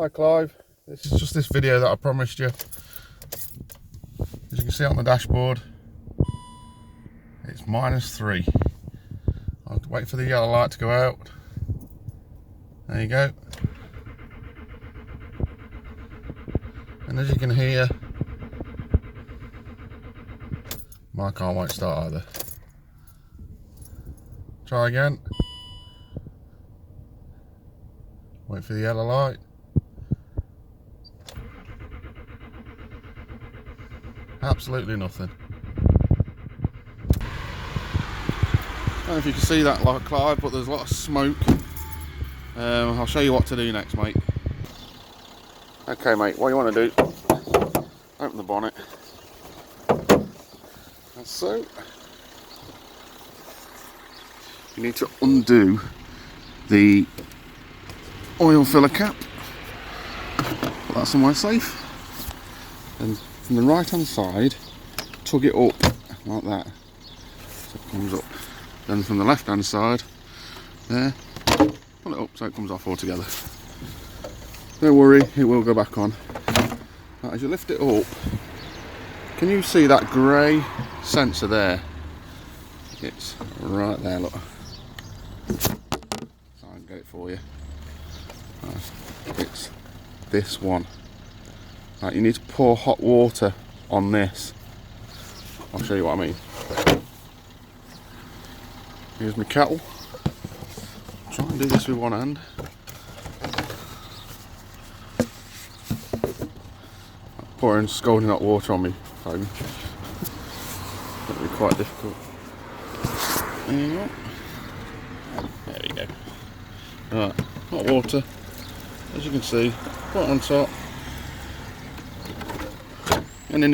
Hi Clive, this is just this video that I promised you. As you can see on the dashboard, it's -3. I'll have to wait for the yellow light to go out. There you go. And as you can hear, my car won't start either. Try again. Wait for the yellow light. Absolutely nothing. I don't know if you can see that, like Clive, but there's a lot of smoke. I'll show you what to do next, mate. Okay, mate, what you want to do, open the bonnet. And so, you need to undo the oil filler cap. Put that somewhere safe. And from the right hand side, tug it up like that, so it comes up. Then from the left hand side, there, pull it up so it comes off altogether. Don't worry, it will go back on. Now, as you lift it up, can you see that grey sensor there? It's right there, look. So I can get it for you. It's this one. Right, you need to pour hot water on this. I'll show you what I mean. Here's my kettle. Try and do this with one hand. Pouring scalding hot water on me phone. That'll be quite difficult. There you go. There you go. Right, hot water. As you can see, put it on top. And then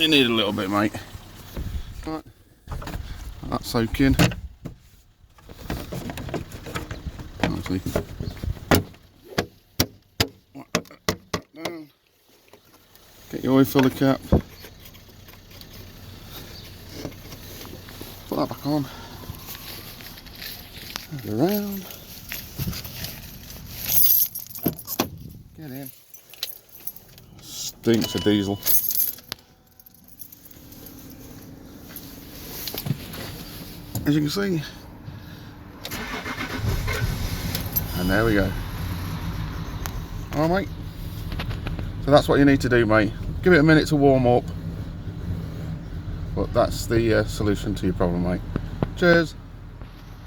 you need a little bit, mate. Right. That's soaking. Actually, down. Get your oil filler cap. Put that back on. Go around. Get in. Stinks of diesel. As you can see. And there we go. Alright, mate. So that's what you need to do, mate. Give it a minute to warm up. But that's the solution to your problem, mate. Cheers.